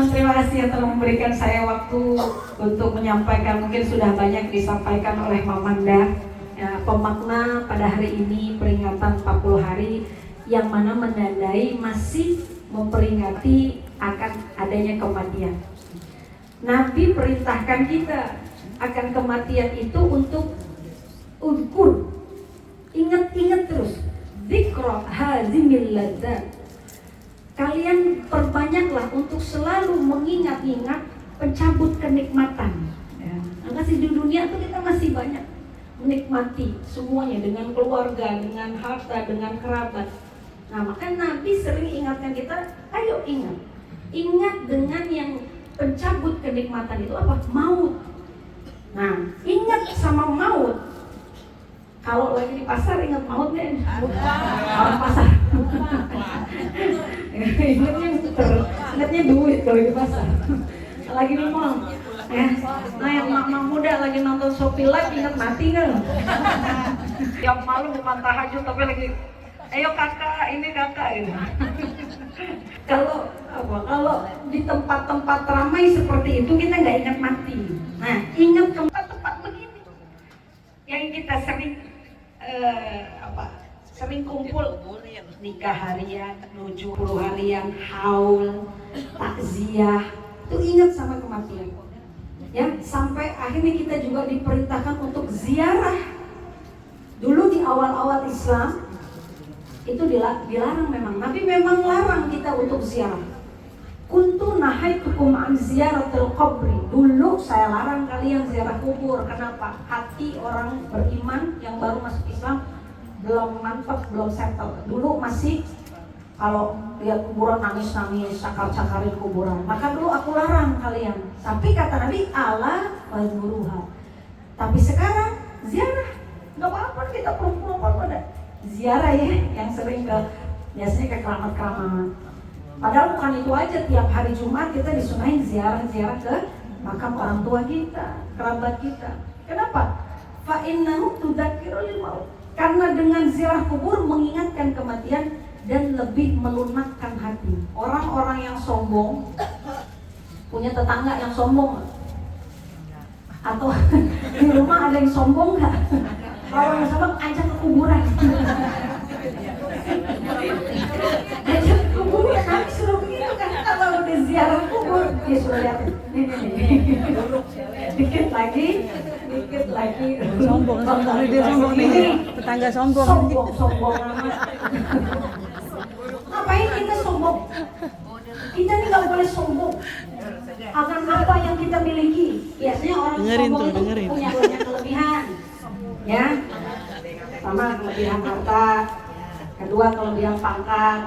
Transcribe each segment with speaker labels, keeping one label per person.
Speaker 1: Terima kasih yang telah memberikan saya waktu untuk menyampaikan. Mungkin sudah banyak disampaikan oleh Mamanda ya, pemakna pada hari ini peringatan 40 hari yang mana menandai masih memperingati akan adanya kematian. Nabi perintahkan kita akan kematian itu untuk ukur, ingat-ingat terus, dzikra hazimil ladzat. Kalian perbanyaklah untuk selalu mengingat-ingat pencabut kenikmatan ya. Masih di dunia tuh kita masih banyak menikmati semuanya dengan keluarga, dengan harta, dengan kerabat. Nah maka Nabi sering ingatkan kita, ayo ingat dengan yang pencabut kenikmatan itu apa? Maut. Nah ingat sama maut. Kalau lagi di pasar ingat maut deh. Orang pasar. Ingatnya duit kalau di pasar. Lagi di mall. Ya. Nah yang mama muda lagi nonton Shopee Live ingat mati nggak? Yang malu bukan tahajud tapi lagi, ayo kakak, ini kakak ini. Kalau di tempat-tempat ramai seperti itu kita nggak ingat mati. Nah ingat tempat-tempat begini yang kita sering kumpul, nikah harian, 70 harian, haul, takziah, itu ingat sama kematian. Ya, sampai akhirnya kita juga diperintahkan untuk ziarah. Dulu di awal-awal Islam itu dilarang memang. Nabi memang larang kita untuk ziarah. Kuntu nahaitukum an ziyaratil qabri. Dulu saya larang kalian ziarah kubur. Kenapa? Hati orang beriman yang baru masuk Islam belum mantap, belum settle. Dulu masih kalau lihat kuburan nangis-nangis, cakar-cakarin kuburan. Maka dulu aku larang kalian. Tapi kata Nabi, ala fadhuruha. Tapi sekarang ziarah. Gak apa-apa kita perempuan pada ziarah ya, yang sering biasanya ke keramat-keramat. Padahal bukan itu aja, tiap hari Jumat kita disunahin ziarah-ziarah ke makam orang tua kita, kerabat kita. Kenapa? Fa innahu tudzakirul maut. Karena dengan ziarah kubur mengingatkan kematian dan lebih melunakkan hati. Orang-orang yang sombong, punya tetangga yang sombong atau di rumah ada yang sombong nggak? Kalau yang sombong ajak ke kuburan. Ajak ke kuburan, kami suruh begitu kan. Kalau udah ziarah kubur, dia suruh lihat nih. Dikit lagi.
Speaker 2: Sombong dia sombong nih. Tetangga sombong
Speaker 1: amat. Ngapain kita sombong? Kita nih nggak boleh sombong. Akan apa yang kita miliki? Biasanya orang sombong itu punya banyak kelebihan, ya. Pertama kelebihan harta, kedua kelebihan pangkat,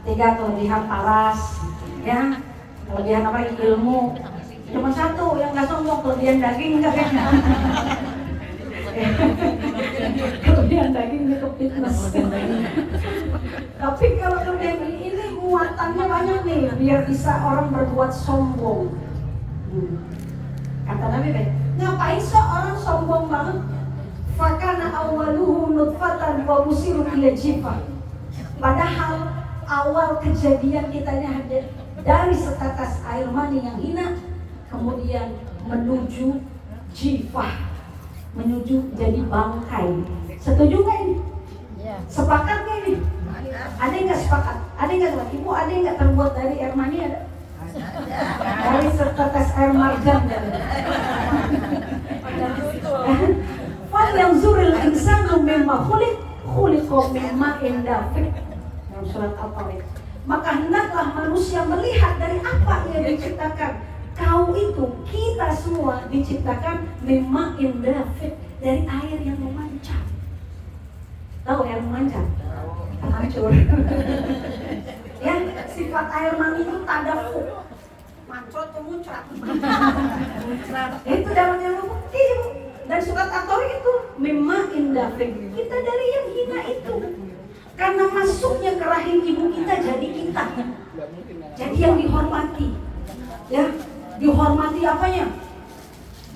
Speaker 1: ketiga kelebihan paras, ya. Kelebihan apa? Ilmu. Cuma satu yang nggak sombong, kelebihan daging nggak kan? Kelebihan daging itu fitness. Tapi kalau kelebihan ini muatannya banyak nih, biar bisa orang berbuat sombong. Kata Nabi, ngapain seorang sombong banget? Fakana awaluhu nutfatan wa musiru ila jifah. Padahal awal kejadian kita ini ada dari setetes air mani yang hina, kemudian menuju jifah, menuju jadi bangkai. Setuju nggak ini? Sepakat nggak ini? Ada yang nggak sepakat? Ada yang nggak sepakat? Ibu ada yang nggak terbuat dari air mani? Ada? Dari setetes air marjan? Fal yang zuril insanu mimma khuliqa mimma indafik. Dalam surat Al-Tariq. Maka hendaklah manusia melihat dari apa yang diciptakan. Kau itu, kita semua diciptakan mimma indafik, dari air yang memancar. Tahu air memancar? Hancur. Ya, sifat air mani itu tadafuk. Mancot tuh muncrat. Itu dalamnya putih. Dan surat At-Tariq itu mimma indafik. Kita dari yang hina itu. Karena masuknya ke rahim ibu kita jadi kita. Jadi yang dihormati. Ya, dihormati apanya?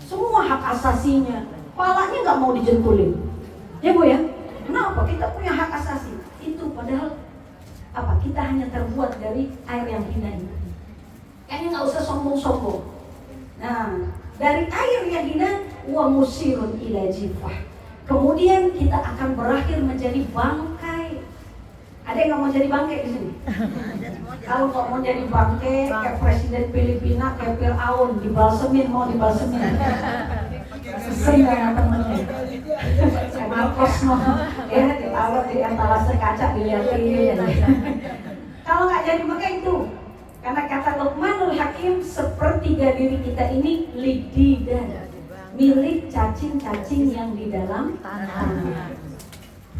Speaker 1: Semua hak asasinya. Palanya nggak mau dijentulin. Ya Bu ya? Kenapa? Kita punya hak asasi. Itu padahal Apa? Kita hanya terbuat dari air yang hina ini. Kayaknya nggak usah sombong-sombong. Nah, dari air yang hina, wa musirun ila jifah. Kemudian kita akan berakhir menjadi bangkai. Ada yang nggak mau jadi bangkai di sini? Kalau nggak mau jadi bangkai, kayak Presiden Filipina, kayak Firaun, dibalsemin, mau dibalsemin. Sehingga temennya, kayak Marcos mau, ya ditaruh di antara kaca dilihatin. Kalau nggak jadi bangkai itu, karena kata Luqmanul Hakim, sepertiga diri kita ini lididan, milik cacing-cacing yang di dalam tanah.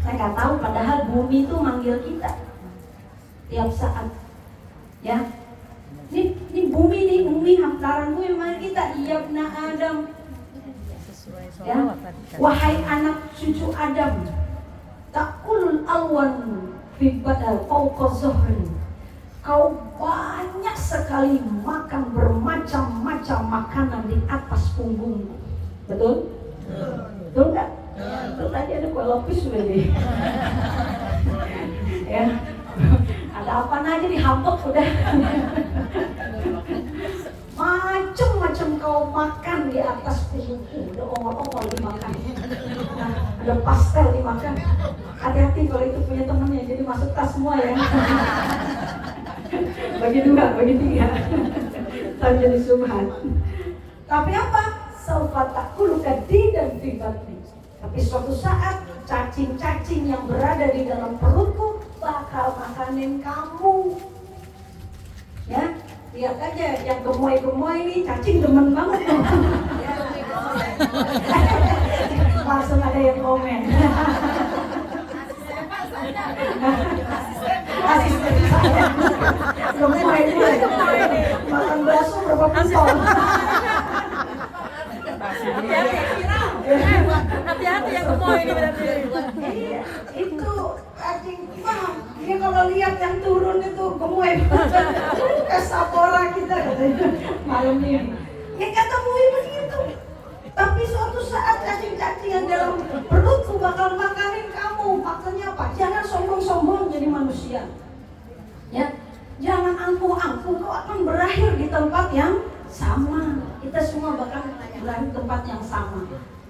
Speaker 1: Saya nggak tahu, padahal bumi itu manggil kita tiap saat. Ya, ini bumi hamparan bumi manggil kita, Yabna Adam. Ya, wahai anak cucu Adam, takulul alwan fi badal fawqa zuhri. Kau banyak sekali makan bermacam-macam makanan di atas punggungmu. Betul? Betul nggak? Betul, tadi ada kue lapis sudah nih. Ya, ada apa aja dihampok udah. Macam-macam kau makan di atas punggungmu. Ada ongol-ongol dimakan. Nah, ada pastel dimakan. Hati-hati kalau itu punya temennya, jadi masuk tas semua ya. Bagi 2, bagi 3. Tak jadi subhan. Tapi apa? Saufa ta'kuluka didan fi batni. Tapi suatu saat cacing-cacing yang berada di dalam perutku bakal makanin kamu. Ya, lihat aja yang gemoy-gemoy ini, cacing demen banget tuh. Langsung ada yang komen. Asisten saya gemoy gue, makan bakso berapa pentol.
Speaker 2: Hati-hati yang gemoy ini berarti.
Speaker 1: Iya, itu cacing paham. Dia kalau lihat yang turun itu gemoy. Kesapora kita katanya malam ini. Ya kata Bui begitu. Tapi suatu saat cacing-cacing yang dalam perutku bakal makanin kamu. Maksudnya apa? Jangan sombong-sombong jadi manusia. Ya, jangan angkuh-angkuh, kau akan berakhir di tempat yang sama. Kita semua bakal berakhir di tempat yang sama.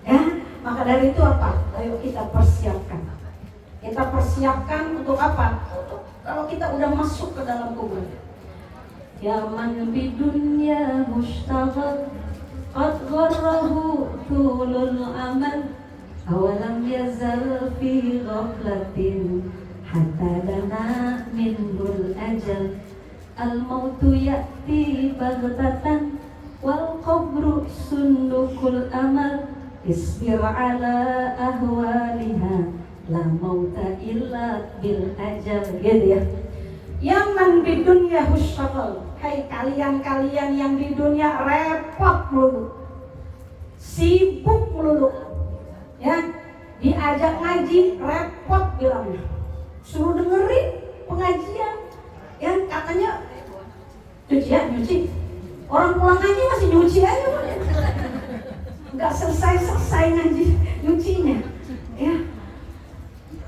Speaker 1: Ya, maka dari itu apa? Ayo kita persiapkan. Kita persiapkan untuk apa? Untuk kalau kita udah masuk ke dalam kubur. Ya man bidunya mustaghal qad gharrahu tulul amal awalam yazal fi ghaflatin hatta dana minhul ajal al-mautu ya'ti baghtatan wal qabru sundukul amal isbir ala ahwaliha la mauta illa bil ajal. Gitu ya. Yaman bidunya husyagal. Hai kalian-kalian yang di dunia repot melulu, sibuk melulu, ya, diajak ngaji repot bilangnya, suruh dengerin pengajian, ya katanya nyuci, orang pulang ngaji masih nyuci aja, nggak selesai ngaji nyucinya, ya,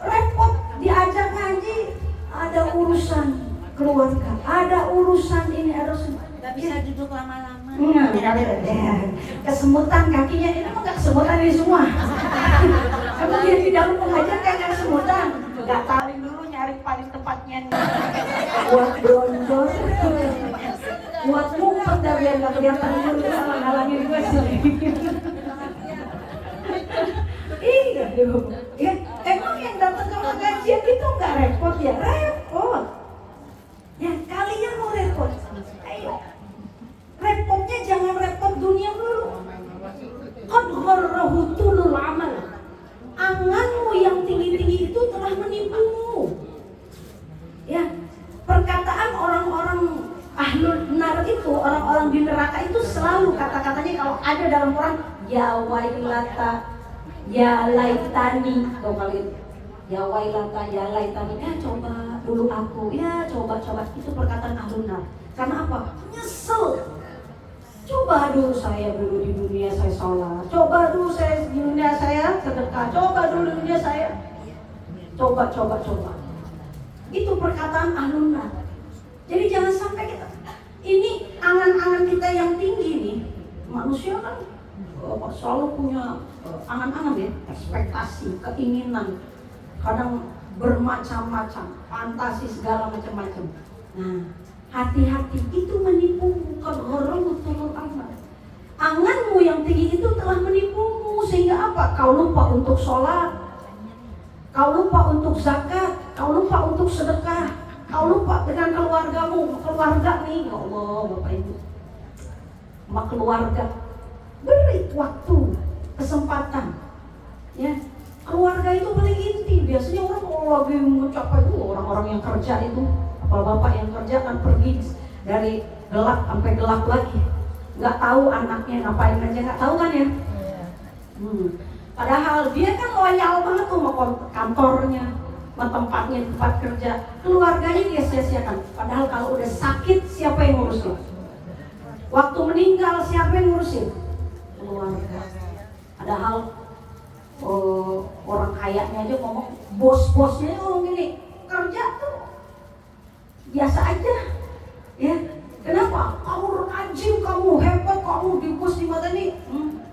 Speaker 1: repot diajak ngaji, ada urusan keluarga, ada urusan ini, ada urusan.
Speaker 3: Gak bisa duduk lama-lama.
Speaker 1: Kesemutan kakinya, ini mah gak kesemutan ini semua. Emang dia di dalam pengajian kan gak kesemutan. Gak tahu dulu nyari paling tepatnya. Buat bronjol, buat mumpet dah biar gak kelihatan dulu, halang-halangin gue sih. Iya dong. Ya, emang yang datang ke pengajian itu gak repot ya? Repot. Ya kalian mau repot, ayo. Repotnya jangan repot dunia dulu. Qad gharrahu tulul amal. Anganmu yang tinggi-tinggi itu telah menipumu. Ya, perkataan orang-orang ahlul nar itu, orang-orang di neraka itu selalu kata-katanya kalau ada dalam Quran, ya wailata, ya laitani, kau kali ya wailata, ya laitani, coba dulu aku, ya coba itu perkataan ahlul nar. Karena apa? Nyesel. Coba dulu saya dulu di dunia saya sholat, coba dulu saya di dunia saya sedekah, coba dulu di dunia saya coba. Itu perkataan ahlun nar. Jadi jangan sampai kita ini angan-angan kita yang tinggi nih. Manusia kan selalu punya angan-angan ya, ekspektasi, keinginan, kadang bermacam-macam, fantasi segala macam-macam. Nah, hati-hati, itu menipu, bukan ghurur amal. Anganmu yang tinggi itu telah menipumu sehingga apa? Kau lupa untuk sholat, kau lupa untuk zakat, kau lupa untuk sedekah, kau lupa dengan keluargamu. Keluarga nih, ya Allah Bapak Ibu, sama keluarga beri waktu, kesempatan, ya. Keluarga itu paling inti. Biasanya orang kalau lagi mencapai itu, orang-orang yang kerja itu, bapak yang kerja kan pergi dari gelap sampai gelap lagi, nggak tahu anaknya ngapain aja, nggak tahu kan ya. Padahal dia kan loyal banget tuh sama kantornya, sama tempatnya, tempat kerja. Keluarganya dia sia-siakan. Padahal kalau udah sakit, siapa yang ngurusin? Waktu meninggal, siapa yang ngurusin? Keluarga. Padahal orang kayaknya aja ngomong, bos-bosnya ngomong gini, kerja tuh biasa aja, ya. Kenapa? Kamu rajin, kamu hebat, kamu di bos di mata nih.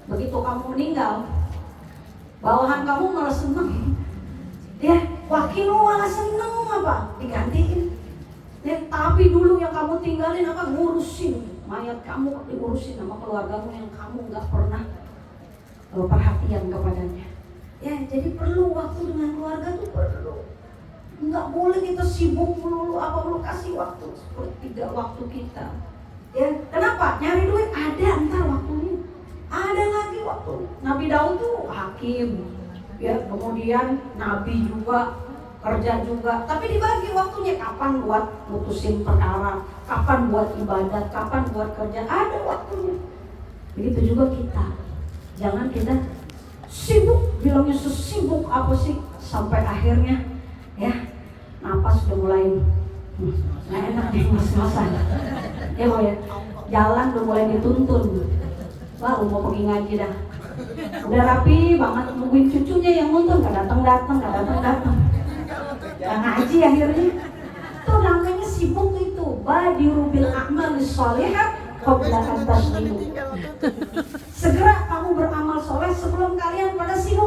Speaker 1: Begitu kamu meninggal, bawahan kamu malah seneng, ya. Wakil malah seneng apa? Digantiin. Ya, tapi dulu yang kamu tinggalin apa? Ngurusin mayat kamu, diurusin sama keluargamu yang kamu nggak pernah perhatian kepadanya. Ya, jadi perlu waktu dengan keluarga tuh perlu. Nggak boleh kita sibuk melulu apa melulu, kasih waktu sepertiga waktu kita. Ya, kenapa? Nyari duit ada entar waktunya. Ada lagi waktu. Nabi Daud tuh hakim, ya, kemudian nabi juga, kerja juga, tapi dibagi waktunya. Kapan buat mutusin perkara, kapan buat ibadat, kapan buat kerja, ada waktunya. Begitu juga kita. Jangan kita sibuk, bilangnya sesibuk apa sih, sampai akhirnya ya napas udah mulai nggak enak nih mas-masan, ya mau ya, jalan udah mulai dituntun, baru mau pergi ngaji dah, udah rapi banget, nungguin cucunya yang nuntun, nggak datang, nggak ngaji akhirnya. Tuh namanya sibuk itu. Badiru bil a'malis sholihat qabla an tasbihu. Segera kamu beramal soleh sebelum kalian pada sibuk.